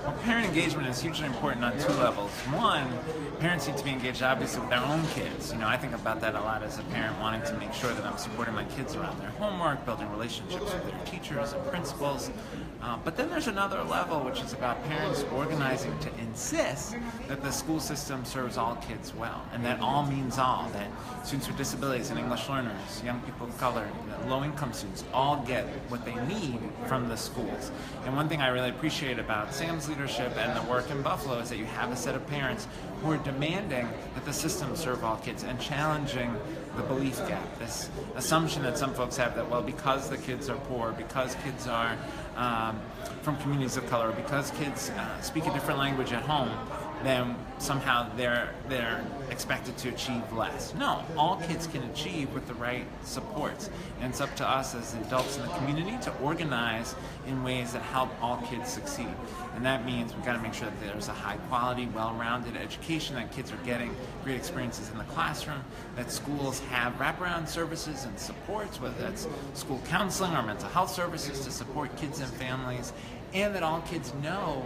Well, parent engagement is hugely important on two levels. One, parents need to be engaged obviously with their own kids. I think about that a lot as a parent, wanting to make sure that I'm supporting my kids around their homework, building relationships with their teachers and principals. But then there's another level, which is about parents organizing to insist that the school system serves all kids well, and that all means all, that students with disabilities and English learners, young people of color, low-income students, all get what they need from the schools. And one thing I really appreciate about Sam's leadership and the work in Buffalo is that you have a set of parents who are demanding that the system serve all kids and challenging the belief gap, this assumption that some folks have that, well, because the kids are poor, because kids are from communities of color, because kids speak a different language at home, then somehow they're expected to achieve less. No, all kids can achieve with the right supports. And it's up to us as adults in the community to organize in ways that help all kids succeed. And that means we've got to make sure that there's a high quality, well-rounded education, that kids are getting great experiences in the classroom, that schools have wraparound services and supports, whether that's school counseling or mental health services to support kids and families, and that all kids know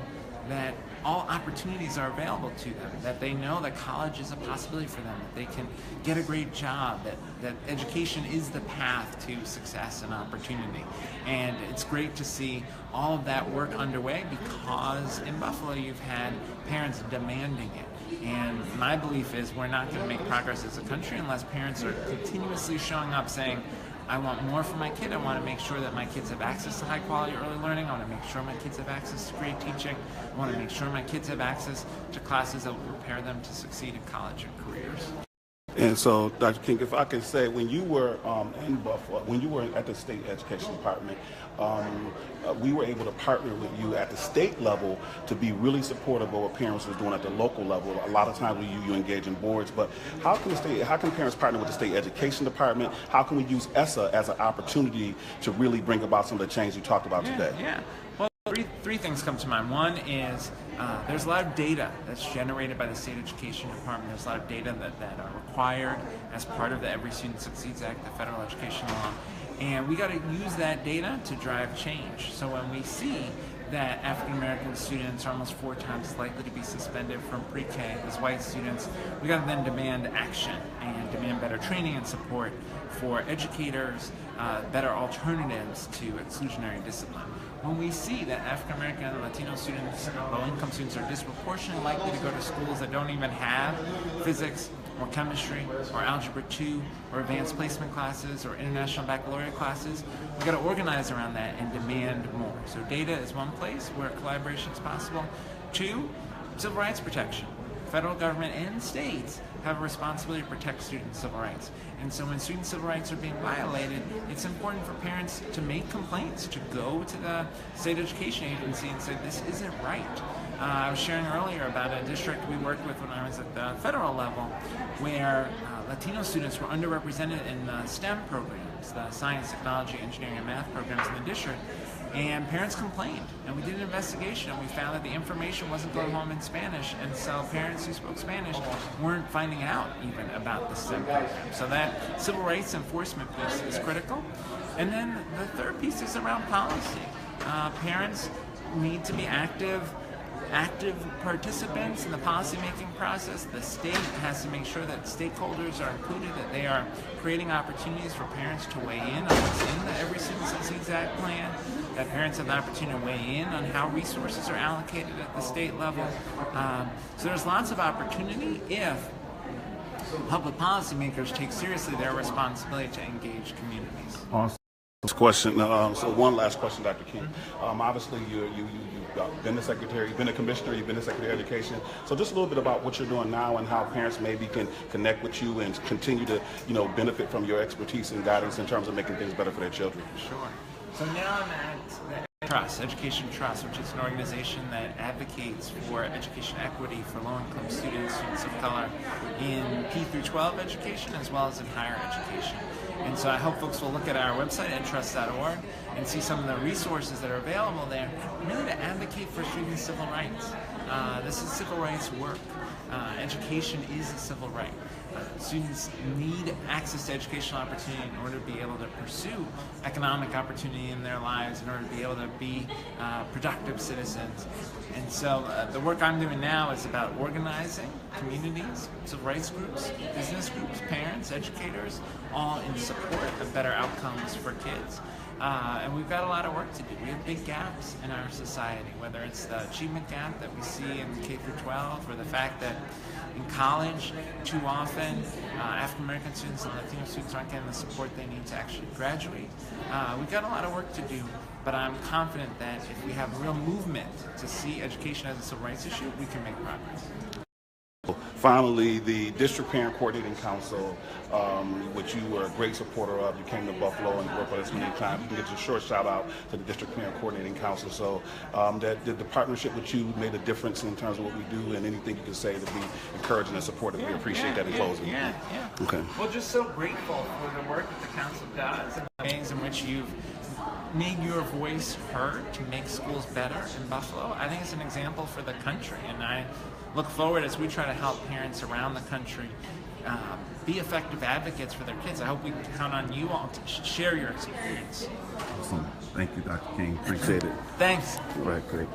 that all opportunities are available to them, that they know that college is a possibility for them, that they can get a great job, that education is the path to success and opportunity. And it's great to see all of that work underway, because in Buffalo you've had parents demanding it. And my belief is we're not going to make progress as a country unless parents are continuously showing up saying, I want more for my kid. I want to make sure that my kids have access to high quality early learning. I want to make sure my kids have access to great teaching. I want to make sure my kids have access to classes that will prepare them to succeed in college and careers. And so, Dr. King, if I can say, when you were in Buffalo, when you were at the state education department, we were able to partner with you at the state level to be really supportive of what parents were doing at the local level. A lot of times you engage in boards, but how can parents partner with the state education department? How can we use ESSA as an opportunity to really bring about some of the change you talked about today? Yeah. Well, three things come to mind. One is there's a lot of data that's generated by the state education department. There's a lot of data that are required as part of the Every Student Succeeds Act, the federal education law. And we got to use that data to drive change. So when we see that African American students are almost 4 times likely to be suspended from pre-K as white students, we got to then demand action and demand better training and support for educators, better alternatives to exclusionary discipline. When we see that African American and Latino students, low-income students, are disproportionately likely to go to schools that don't even have physics or chemistry or algebra 2 or advanced placement classes or international baccalaureate classes, we've got to organize around that and demand more. So data is one place where collaboration is possible. 2, civil rights protection. Federal government and states have a responsibility to protect students' civil rights. And so when student civil rights are being violated, it's important for parents to make complaints, to go to the state education agency and say, this isn't right. I was sharing earlier about a district we worked with when I was at the federal level, where Latino students were underrepresented in the STEM programs, the science, technology, engineering, and math programs in the district. And parents complained, and we did an investigation, and we found that the information wasn't going home in Spanish, and so parents who spoke Spanish weren't finding out even about the STEM program. So that civil rights enforcement piece is critical. And then the third piece is around policy. Parents need to be active participants in the policymaking process. The state has to make sure that stakeholders are included, that they are creating opportunities for parents to weigh in on what's in the Every Student Succeeds Act plan, that parents have the opportunity to weigh in on how resources are allocated at the state level. So there's lots of opportunity if public policymakers take seriously their responsibility to engage communities. Awesome. Question. So one last question, Dr. King. Obviously, you've been the secretary, you've been a commissioner, you've been the secretary of education. So just a little bit about what you're doing now and how parents maybe can connect with you and continue to, benefit from your expertise and guidance in terms of making things better for their children. Sure. So now I'm at the Trust, Education Trust, which is an organization that advocates for education equity for low-income students, students of color, in P through 12 education as well as in higher education. And so I hope folks will look at our website at trust.org and see some of the resources that are available there, really to advocate for students' civil rights. This is civil rights work. Education is a civil right. Students need access to educational opportunity in order to be able to pursue economic opportunity in their lives, in order to be able to be productive citizens. And so the work I'm doing now is about organizing communities, civil rights groups, business groups, parents, educators, all in support of better outcomes for kids. And we've got a lot of work to do. We have big gaps in our society, whether it's the achievement gap that we see in K through 12, or the fact that in college, too often, African American students and Latino students aren't getting the support they need to actually graduate. We've got a lot of work to do, but I'm confident that if we have a real movement to see education as a civil rights issue, we can make progress. Finally, the District Parent Coordinating Council, which you were a great supporter of. You came to Buffalo and worked with us many times. You can get a short shout out to the District Parent Coordinating Council. So that the partnership with you made a difference in terms of what we do, and anything you can say to be encouraging and supportive. We appreciate that in closing. Yeah. Okay. Well, just so grateful for the work that the council does and the ways in which you've made your voice heard to make schools better in Buffalo. I think it's an example for the country, and I look forward as we try to help parents around the country be effective advocates for their kids. I hope we can count on you all to share your experience. Awesome. Thank you, Dr. King. Appreciate it. Thanks. All right, great.